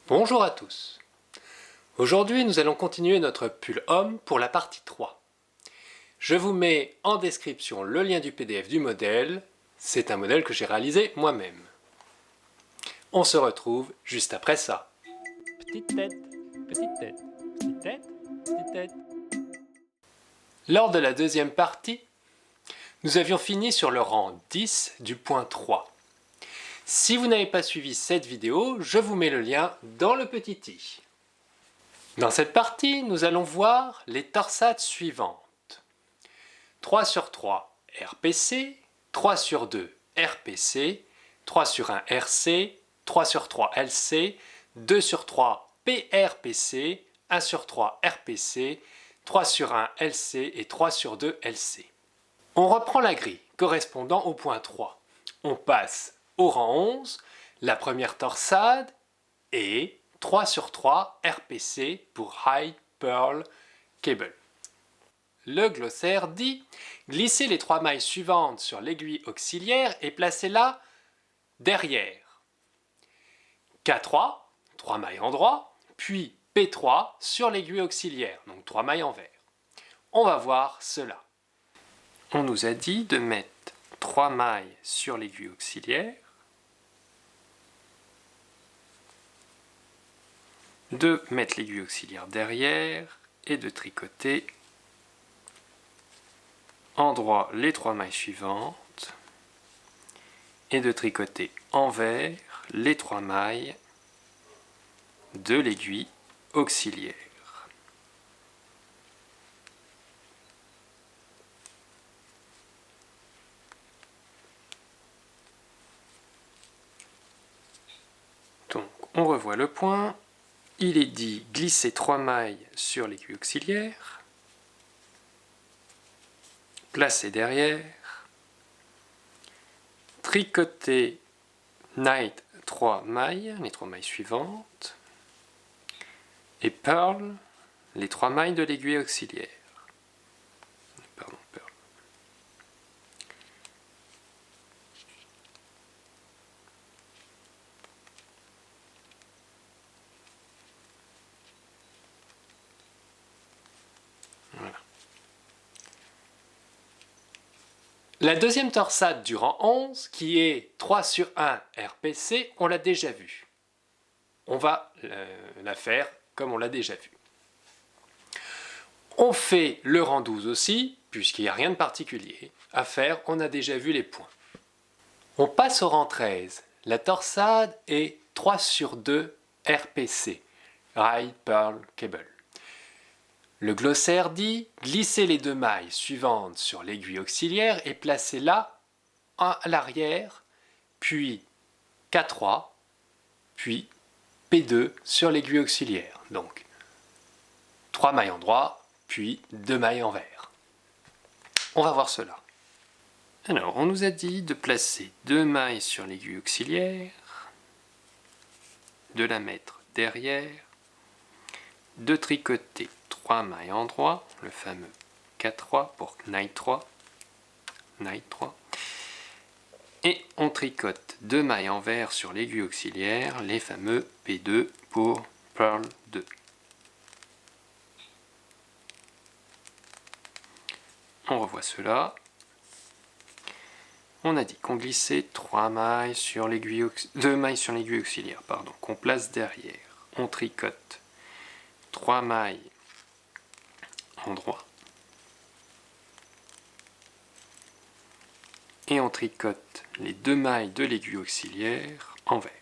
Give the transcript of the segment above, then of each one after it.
Bonjour à tous. Aujourd'hui, nous allons continuer notre pull homme pour la partie 3. Je vous mets en description le lien du PDF du modèle. C'est un modèle que j'ai réalisé moi-même. On se retrouve juste après ça. Petite tête, petite tête, petite tête, petite tête. Lors de la deuxième partie, nous avions fini sur le rang 10 du point 3. Si vous n'avez pas suivi cette vidéo, je vous mets le lien dans le petit i. Dans cette partie, nous allons voir les torsades suivantes. 3 sur 3 RPC, 3 sur 2 RPC, 3 sur 1 RC, 3 sur 3 LC, 2 sur 3 PRPC, 1 sur 3 RPC, 3 sur 1 LC et 3 sur 2 LC. On reprend la grille correspondant au point 3. On passe au rang 11, la première torsade est 3 sur 3 RPC pour High Pearl Cable. Le glossaire dit « Glissez les 3 mailles suivantes sur l'aiguille auxiliaire et placez-la derrière. K3, 3 mailles en droit, puis P3 sur l'aiguille auxiliaire, donc 3 mailles en vert. » On va voir cela. On nous a dit de mettre 3 mailles sur l'aiguille auxiliaire, de mettre l'aiguille auxiliaire derrière et de tricoter en droit les 3 mailles suivantes et de tricoter envers les 3 mailles de l'aiguille auxiliaire. Donc on revoit le point. Il est dit glisser 3 mailles sur l'aiguille auxiliaire, placer derrière, tricoter night 3 mailles, les 3 mailles suivantes, et pearl, les 3 mailles de l'aiguille auxiliaire. Pardon, pearl. Voilà. La deuxième torsade du rang 11, qui est 3 sur 1 RPC, on l'a déjà vue. On va la faire comme on l'a déjà vu. On fait le rang 12 aussi, puisqu'il n'y a rien de particulier à faire, on a déjà vu les points. On passe au rang 13. La torsade est 3 sur 2 RPC, High Pearl Cable. Le glossaire dit « Glissez les 2 mailles suivantes sur l'aiguille auxiliaire et placez-la à l'arrière, puis K3, puis P2 sur l'aiguille auxiliaire. » Donc, 3 mailles en droit, puis 2 mailles en vert. On va voir cela. Alors, on nous a dit de placer 2 mailles sur l'aiguille auxiliaire, de la mettre derrière, de tricoter 3 mailles en droit, le fameux K3 pour Night 3, et on tricote 2 mailles en vert sur l'aiguille auxiliaire, les fameux P2 pour Pearl 2. On revoit cela. On a dit qu'on glissait 2 mailles sur l'aiguille auxiliaire, qu'on place derrière. On tricote 3 mailles en droit et on tricote les 2 mailles de l'aiguille auxiliaire en vert.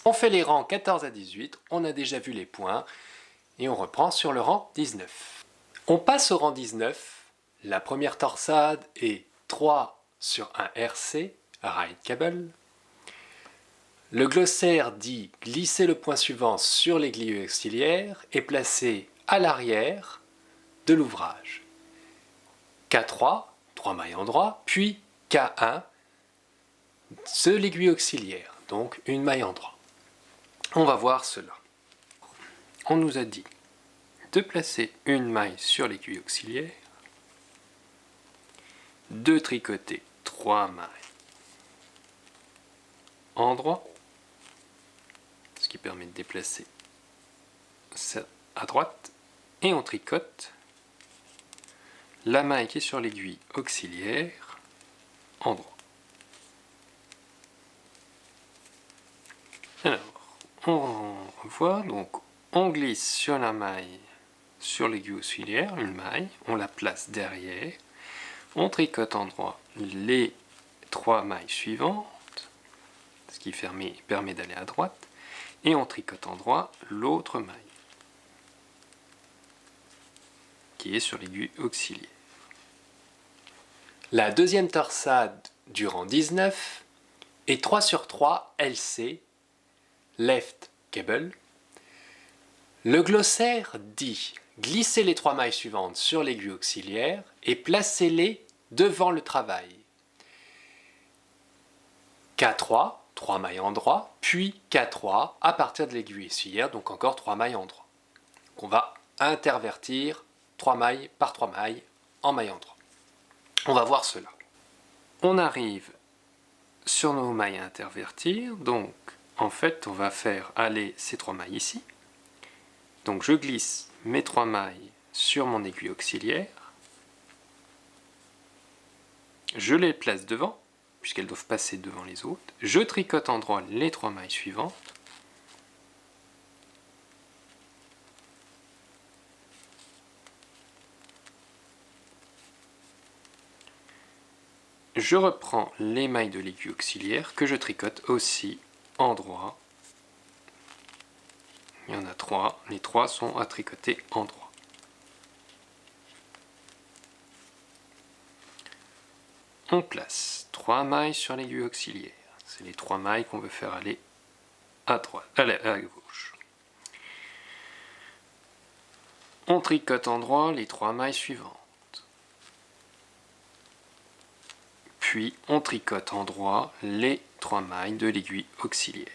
On fait les rangs 14 à 18, on a déjà vu les points et on reprend sur le rang 19. On passe au rang 19, la première torsade est 3 sur 1 RC, Right Cable. Le glossaire dit « Glissez le point suivant sur l'aiguille auxiliaire et placez à l'arrière de l'ouvrage. K3, 3 mailles en droit, puis K1 de l'aiguille auxiliaire, donc une maille en droit. » On va voir cela. On nous a dit de placer une maille sur l'aiguille auxiliaire, de tricoter 3 mailles en droit, ce qui permet de déplacer ça à droite, et on tricote la maille qui est sur l'aiguille auxiliaire en droit. Alors, on revoit, donc on glisse sur la maille, sur l'aiguille auxiliaire, une maille, on la place derrière, on tricote en droit les 3 mailles suivantes, ce qui permet d'aller à droite, et on tricote en droit l'autre maille, qui est sur l'aiguille auxiliaire. La deuxième torsade du rang 19 est 3 sur 3 LC, Left Cable. Le glossaire dit glissez les 3 mailles suivantes sur l'aiguille auxiliaire et placez-les devant le travail. K3, 3 mailles en droit, puis K3 à partir de l'aiguille auxiliaire, donc encore 3 mailles en droit. Donc on va intervertir 3 mailles par 3 mailles en mailles en droit. On va voir cela. On arrive sur nos mailles à intervertir, donc en fait on va faire aller ces 3 mailles ici. Donc je glisse mes 3 mailles sur mon aiguille auxiliaire, je les place devant, puisqu'elles doivent passer devant les autres, je tricote en droit les 3 mailles suivantes, je reprends les mailles de l'aiguille auxiliaire que je tricote aussi en droit. Il y en a 3, les 3 sont à tricoter en droit. On place 3 mailles sur l'aiguille auxiliaire. C'est les 3 mailles qu'on veut faire aller à droite, à gauche. On tricote en droit les 3 mailles suivantes. Puis on tricote en droit les 3 mailles de l'aiguille auxiliaire.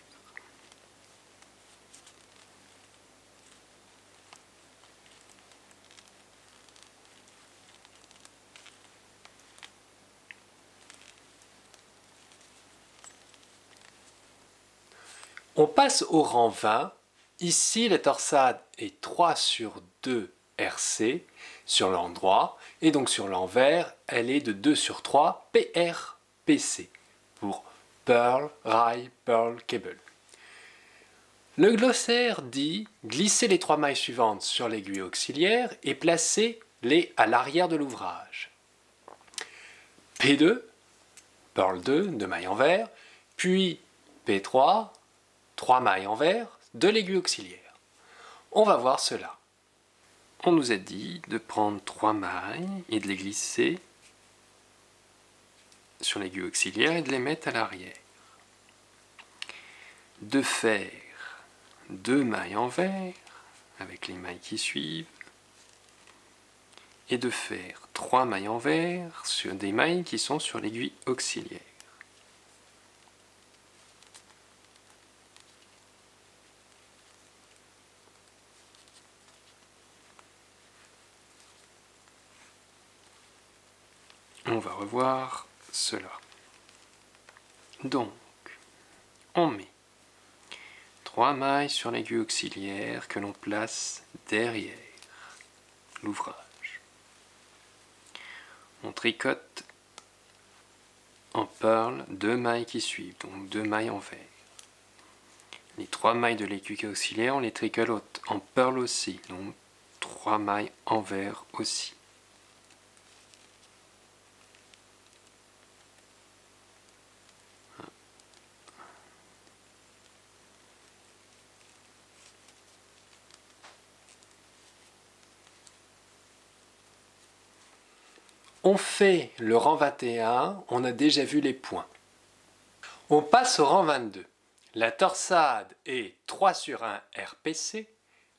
On passe au rang 20. Ici, la torsade est 3 sur 2 RC sur l'endroit, et donc sur l'envers, elle est de 2 sur 3 PRPC pour Pearl, Rail, Pearl, Cable. Le glossaire dit glissez les 3 mailles suivantes sur l'aiguille auxiliaire et placez-les à l'arrière de l'ouvrage. P2, Pearl 2, 2 mailles envers, puis P3, 3 mailles envers de l'aiguille auxiliaire. On va voir cela. On nous a dit de prendre 3 mailles et de les glisser sur l'aiguille auxiliaire et de les mettre à l'arrière. De faire 2 mailles envers avec les mailles qui suivent et de faire 3 mailles envers sur des mailles qui sont sur l'aiguille auxiliaire. On va revoir cela. Donc, on met 3 mailles sur l'aiguille auxiliaire que l'on place derrière l'ouvrage. On tricote en pearl 2 mailles qui suivent, donc 2 mailles envers. Les 3 mailles de l'aiguille auxiliaire, on les tricote en pearl aussi, donc 3 mailles envers aussi. On fait le rang 21, on a déjà vu les points. On passe au rang 22. La torsade est 3 sur 1 RPC,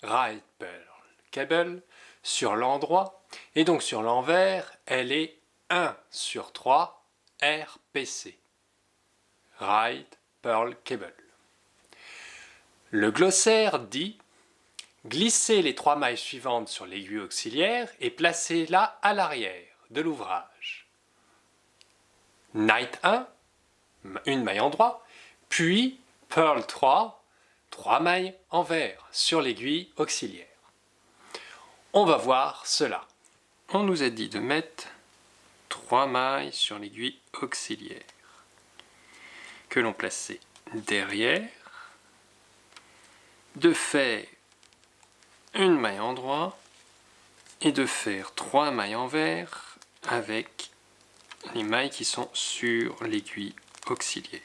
Right Pearl Cable, sur l'endroit, et donc sur l'envers, elle est 1 sur 3 RPC, Right Pearl Cable. Le glossaire dit Glissez les 3 mailles suivantes sur l'aiguille auxiliaire et placez-la à l'arrière de l'ouvrage. Night 1, une maille en droit, puis Pearl 3, 3 mailles en vert sur l'aiguille auxiliaire. On va voir cela. On nous a dit de mettre 3 mailles sur l'aiguille auxiliaire que l'on plaçait derrière, de faire une maille en droit et de faire 3 mailles en vert avec les mailles qui sont sur l'aiguille auxiliaire.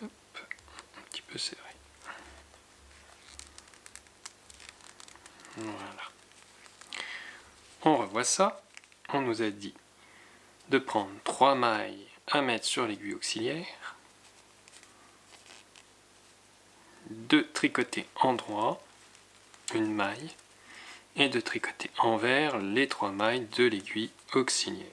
Hop, un petit peu serré. Voilà. On revoit ça. On nous a dit de prendre 3 mailles à mettre sur l'aiguille auxiliaire, de tricoter en droit une maille et de tricoter envers les 3 mailles de l'aiguille auxiliaire.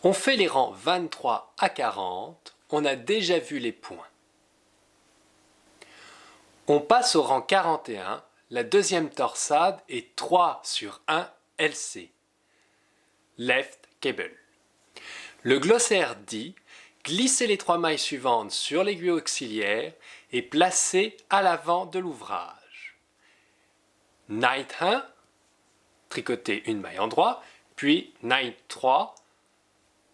On fait les rangs 23 à 40, on a déjà vu les points. On passe au rang 41, la deuxième torsade est 3 sur 1 LC. Left cable. Le glossaire dit glissez les 3 mailles suivantes sur l'aiguille auxiliaire et placez à l'avant de l'ouvrage. Night 1, tricoter une maille en droit, puis Night 3,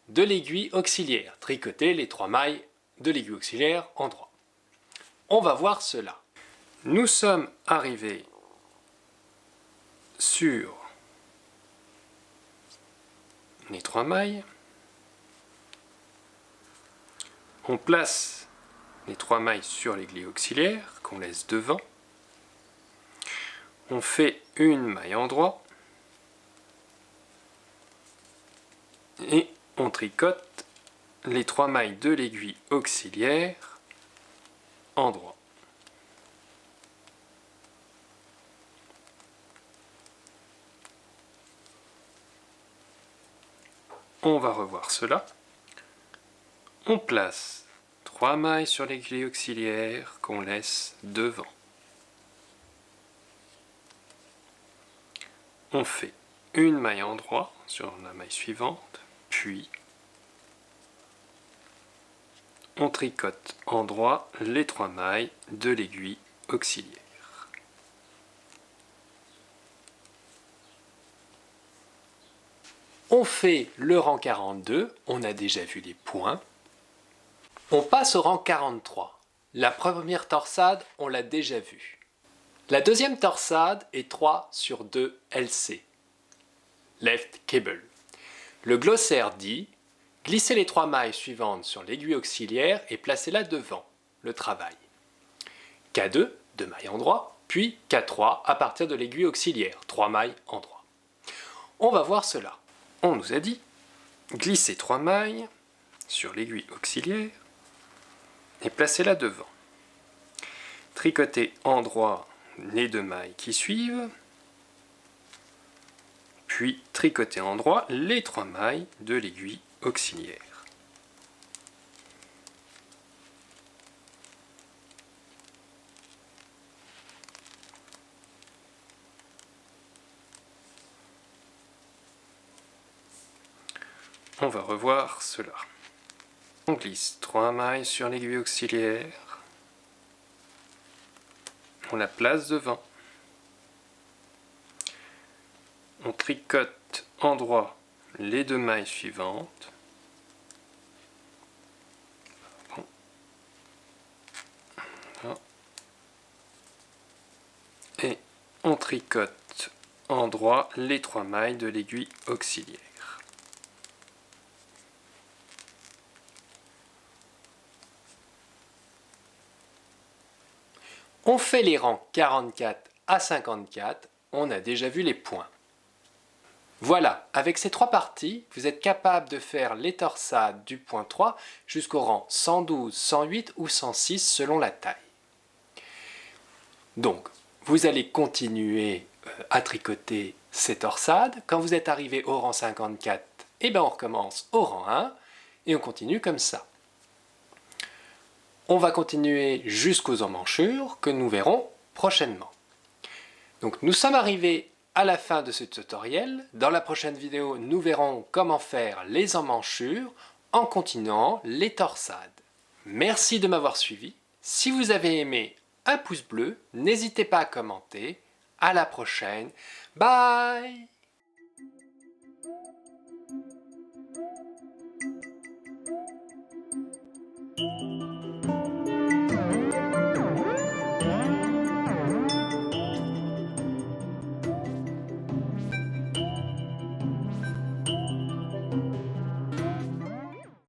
de l'aiguille auxiliaire, tricoter les 3 mailles de l'aiguille auxiliaire en droit. On va voir cela. Nous sommes arrivés sur les 3 mailles. On place les 3 mailles sur l'aiguille auxiliaire qu'on laisse devant. On fait une maille en droit et on tricote les 3 mailles de l'aiguille auxiliaire en droit. On va revoir cela. On place 3 mailles sur l'aiguille auxiliaire qu'on laisse devant. On fait une maille en droit sur la maille suivante, puis on tricote en droit les 3 mailles de l'aiguille auxiliaire. On fait le rang 42, on a déjà vu les points. On passe au rang 43. La première torsade, on l'a déjà vue. La deuxième torsade est 3 sur 2 LC. Left cable. Le glossaire dit glissez les 3 mailles suivantes sur l'aiguille auxiliaire et placez-la devant le travail. K2, 2 mailles en droit, puis K3 à partir de l'aiguille auxiliaire, 3 mailles en droit. On va voir cela. On nous a dit glissez 3 mailles sur l'aiguille auxiliaire et placez-la devant. Tricotez en droit les 2 mailles qui suivent, puis tricotez en droit les 3 mailles de l'aiguille auxiliaire. On va revoir cela. On glisse 3 mailles sur l'aiguille auxiliaire. On la place devant. On tricote en droit les 2 mailles suivantes. Voilà. Et on tricote en droit les 3 mailles de l'aiguille auxiliaire. On fait les rangs 44 à 54, on a déjà vu les points. Voilà, avec ces 3 parties, vous êtes capable de faire les torsades du point 3 jusqu'au rang 112, 108 ou 106 selon la taille. Donc, vous allez continuer à tricoter ces torsades. Quand vous êtes arrivé au rang 54, eh ben on recommence au rang 1 et on continue comme ça. On va continuer jusqu'aux emmanchures que nous verrons prochainement. Donc nous sommes arrivés à la fin de ce tutoriel. Dans la prochaine vidéo, nous verrons comment faire les emmanchures en continuant les torsades. Merci de m'avoir suivi. Si vous avez aimé, un pouce bleu, n'hésitez pas à commenter. À la prochaine. Bye!